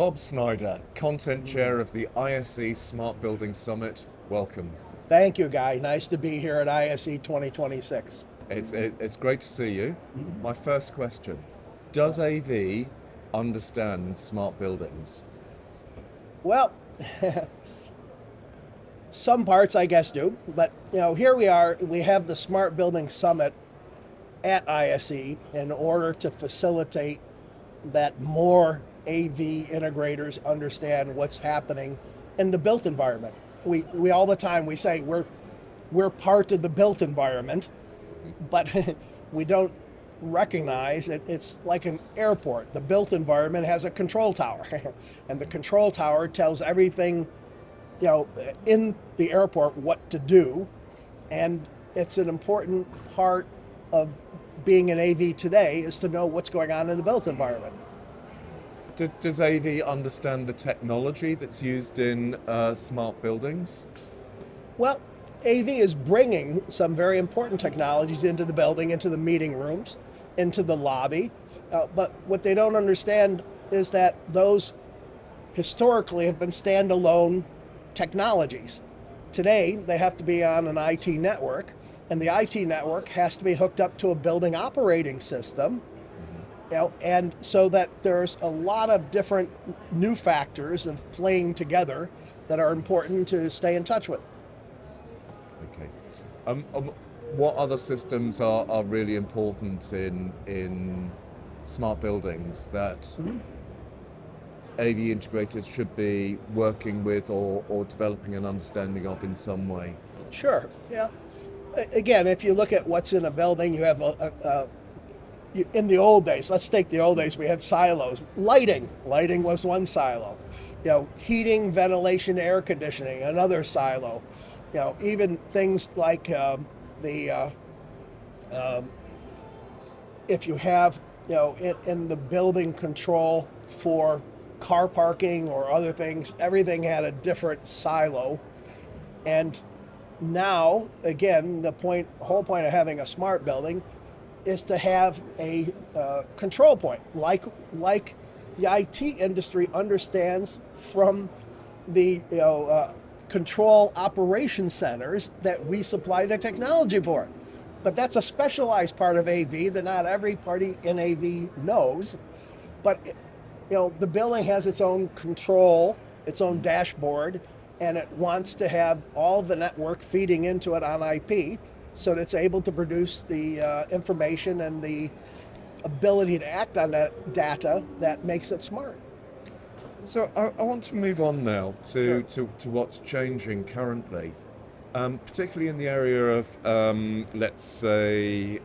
Bob Snyder, Content Chair of the ISE Smart Building Summit. Welcome. Thank you, Guy. Nice to be here at ISE 2026. It's great to see you. My first question, does AV understand smart buildings? Well, some parts I guess do, but here we are. We have the Smart Building Summit at ISE in order to facilitate that more AV integrators understand what's happening in the built environment. We all the time we say we're part of the built environment, but we don't recognize that it's like an airport. The built environment has a control tower, and the control tower tells everything in the airport what to do, and it's an important part of being an AV today is to know what's going on in the built environment. Does AV understand the technology that's used in smart buildings? Well, AV is bringing some very important technologies into the building, into the meeting rooms, into the lobby. But what they don't understand is that those historically have been standalone technologies. Today, they have to be on an IT network, and the IT network has to be hooked up to a building operating system. And so that there's a lot of different new factors of playing together that are important to stay in touch with. Okay. What other systems are really important in smart buildings that AV integrators should be working with or developing an understanding of in some way? Sure, yeah. Again, if you look at what's in a building, you have in the old days, let's take the old days, we had silos. Lighting was one silo. Heating, ventilation, air conditioning, another silo. Even things like if you have, in the building control for car parking or other things, everything had a different silo. And now, again, the whole point of having a smart building is to have a control point, like the IT industry understands from the control operation centers that we supply the technology for. But that's a specialized part of AV that not every party in AV knows. But the building has its own control, its own dashboard, and it wants to have all the network feeding into it on IP, so that it's able to produce the information and the ability to act on that data that makes it smart. So I want to move on now to Sure. to what's changing currently, particularly in the area of, let's say,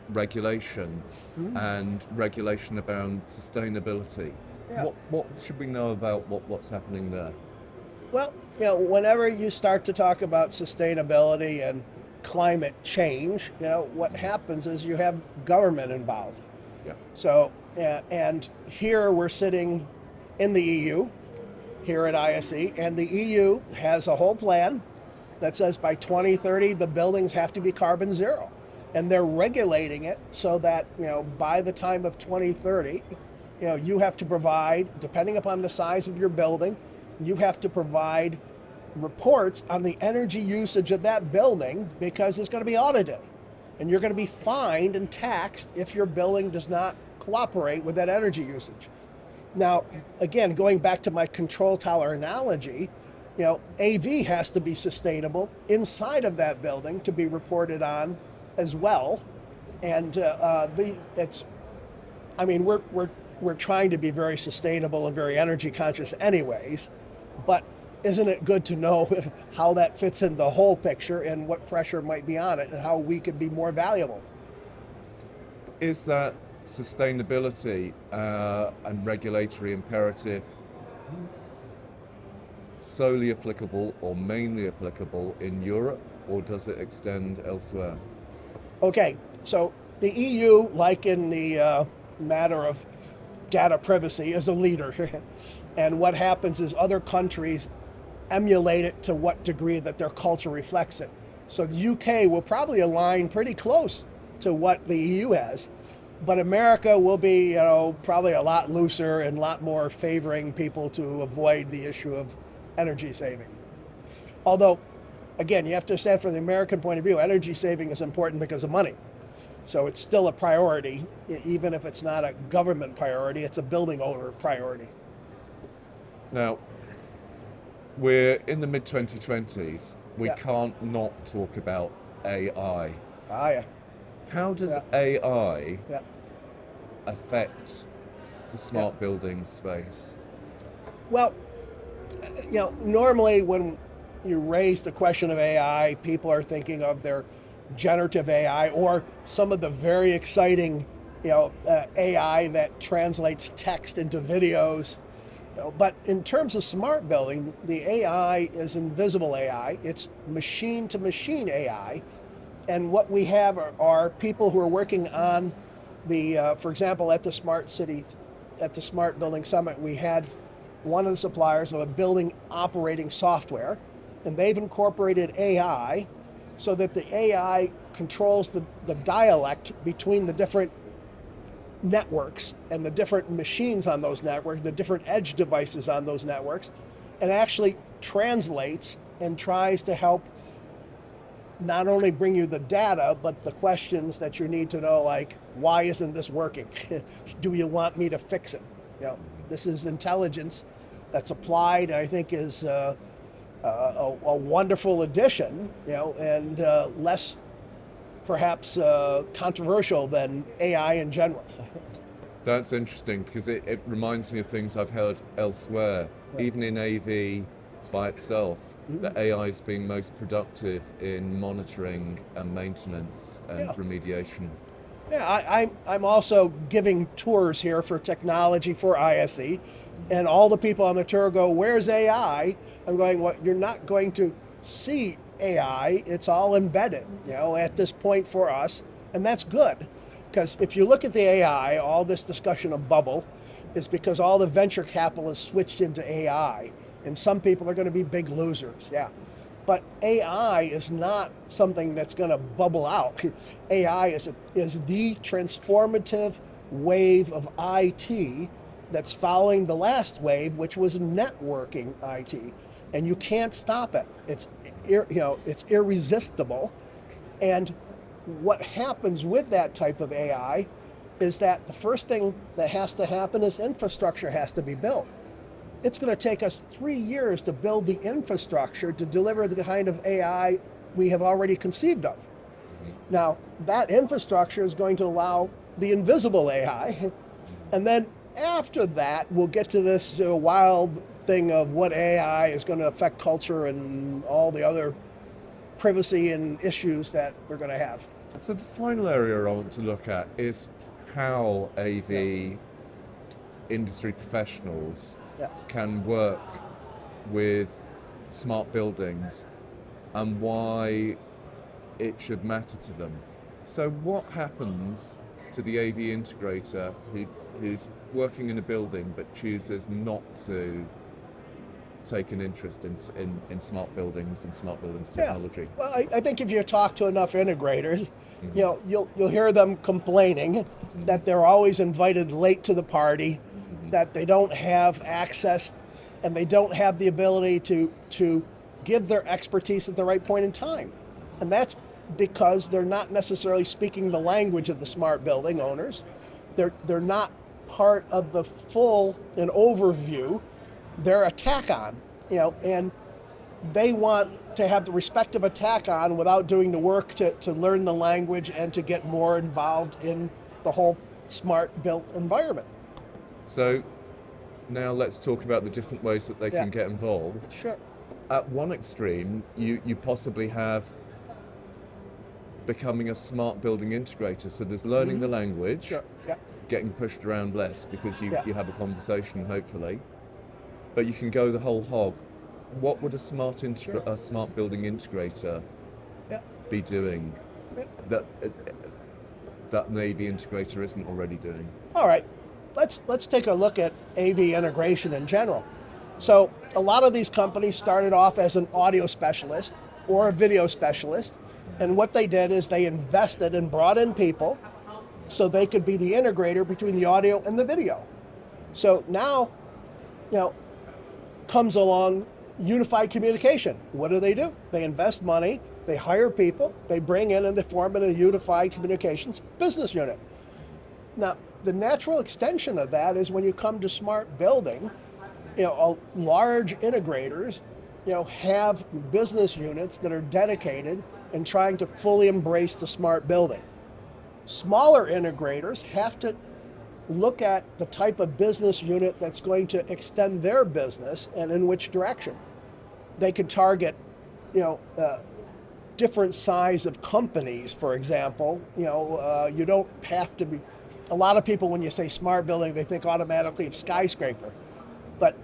regulation and regulation around sustainability. Yeah. What should we know about what's happening there? Well, whenever you start to talk about sustainability and climate change, what happens is you have government involved. Yeah. So, and here we're sitting in the EU, here at ISE, and the EU has a whole plan that says by 2030 the buildings have to be carbon zero. And they're regulating it so that, by the time of 2030, you have to provide, depending upon the size of your building, you have to provide reports on the energy usage of that building because it's going to be audited. And you're going to be fined and taxed if your building does not cooperate with that energy usage. Now, again, going back to my control tower analogy, AV has to be sustainable inside of that building to be reported on as well. And we're trying to be very sustainable and very energy conscious anyways, but isn't it good to know how that fits in the whole picture and what pressure might be on it and how we could be more valuable? Is that sustainability and regulatory imperative solely applicable or mainly applicable in Europe, or does it extend elsewhere? Okay, so the EU, like in the matter of data privacy, is a leader. And what happens is other countries emulate it to what degree that their culture reflects it. So the UK will probably align pretty close to what the EU has. But America will be, probably a lot looser and a lot more favoring people to avoid the issue of energy saving. Although, again, you have to understand from the American point of view, energy saving is important because of money. So it's still a priority, even if it's not a government priority, it's a building owner priority. Now, we're in the mid-2020s. We Yeah. can't not talk about AI. Ah, yeah. How does Yeah. AI Yeah. affect the smart building space? Well, normally when you raise the question of AI, people are thinking of their generative AI or some of the very exciting, AI that translates text into videos. But in terms of smart building, the AI is invisible AI. It's machine-to-machine AI. And what we have are people who are working on for example, at the Smart Building Summit, we had one of the suppliers of a building operating software, and they've incorporated AI so that the AI controls the dialect between the different networks and the different machines on those networks, the different edge devices on those networks, and actually translates and tries to help not only bring you the data, but the questions that you need to know, like, why isn't this working? Do you want me to fix it? This is intelligence that's applied, I think is a wonderful addition, and less perhaps controversial than AI in general. That's interesting because it reminds me of things I've heard elsewhere. Yeah. Even in AV by itself, the AI is being most productive in monitoring and maintenance and Yeah. remediation. Yeah, I'm also giving tours here for technology for ISE, and all the people on the tour go, "Where's AI?" I'm going, "Well, you're not going to see AI. It's all embedded, at this point for us, and that's good, because if you look at the AI, all this discussion of bubble is because all the venture capital is switched into AI, and some people are going to be big losers. Yeah. But AI is not something that's going to bubble out. AI is the transformative wave of IT that's following the last wave, which was networking IT, and you can't stop it. It's irresistible. And what happens with that type of AI is that the first thing that has to happen is infrastructure has to be built. It's going to take us 3 years to build the infrastructure to deliver the kind of AI we have already conceived of. Now, that infrastructure is going to allow the invisible AI, and then after that, we'll get to this wild thing of what AI is going to affect culture and all the other privacy and issues that we're going to have. So the final area I want to look at is how AV industry professionals can work with smart buildings and why it should matter to them. So what happens to the AV integrator who's working in a building but chooses not to take an interest in smart buildings and smart buildings technology? Well, I think if you talk to enough integrators, you'll hear them complaining that they're always invited late to the party, that they don't have access and they don't have the ability to give their expertise at the right point in time. And that's because they're not necessarily speaking the language of the smart building owners. They're not part of the full and overview. They're a tack-on, and they want to have the respective attack-on without doing the work to learn the language and to get more involved in the whole smart built environment. So now let's talk about the different ways that they can get involved. Sure. At one extreme, you possibly have becoming a smart building integrator. So there's learning the language, Sure. Yeah. getting pushed around less because you have a conversation, hopefully. But you can go the whole hog. What would a smart building integrator be doing that an AV integrator isn't already doing? All right, let's take a look at AV integration in general. So a lot of these companies started off as an audio specialist or a video specialist, and what they did is they invested and brought in people so they could be the integrator between the audio and the video. So now, comes along unified communication. What do? They invest money, they hire people, they bring in and they form a unified communications business unit. Now, the natural extension of that is when you come to smart building, large integrators, have business units that are dedicated and trying to fully embrace the smart building. Smaller integrators have to look at the type of business unit that's going to extend their business and in which direction. They could target, different size of companies, for example. You don't have to be, a lot of people when you say smart building, they think automatically of skyscraper. But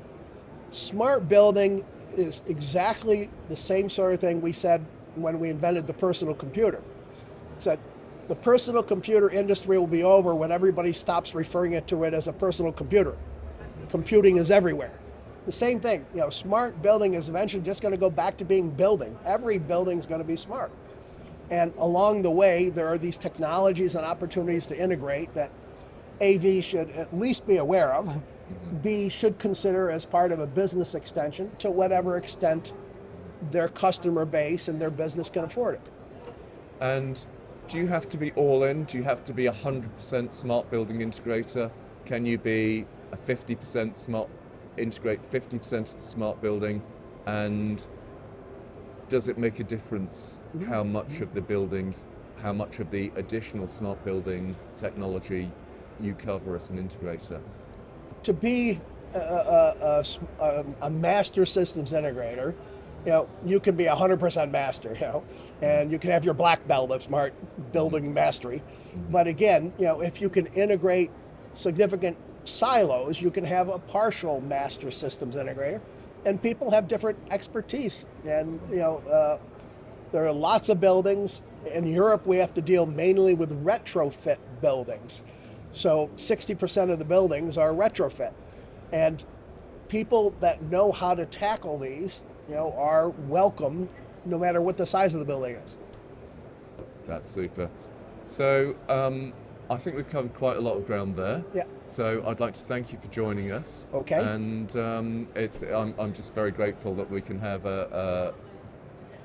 smart building is exactly the same sort of thing we said when we invented the personal computer. It's that the personal computer industry will be over when everybody stops referring to it as a personal computer. Computing is everywhere. The same thing, smart building is eventually just going to go back to being building. Every building is going to be smart. And along the way, there are these technologies and opportunities to integrate that AV should at least be aware of, B should consider as part of a business extension to whatever extent their customer base and their business can afford it. And do you have to be all in? Do you have to be 100% smart building integrator? Can you be a 50% smart, integrate 50% of the smart building? And does it make a difference how much of the building, how much of the additional smart building technology you cover as an integrator? To be a master systems integrator, you can be 100% master, and you can have your black belt of smart building mastery. But again, if you can integrate significant silos, you can have a partial master systems integrator. And people have different expertise. And, there are lots of buildings. In Europe, we have to deal mainly with retrofit buildings. So 60% of the buildings are retrofit. And people that know how to tackle these, are welcome no matter what the size of the building is. That's super. So I think we've covered quite a lot of ground there. Yeah. So I'd like to thank you for joining us. Okay. And I'm just very grateful that we can have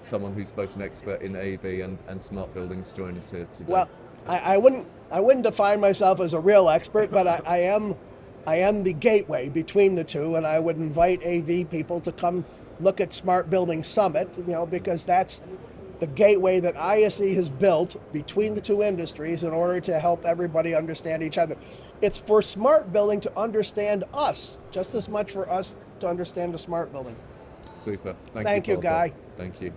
someone who's both an expert in AV and smart buildings join us here today. Well, I wouldn't define myself as a real expert, but I am the gateway between the two, and I would invite AV people to come look at Smart Building Summit, because that's the gateway that ISE has built between the two industries in order to help everybody understand each other. It's for smart building to understand us, just as much for us to understand the smart building. Super. Thank you, Bob. Guy. Thank you.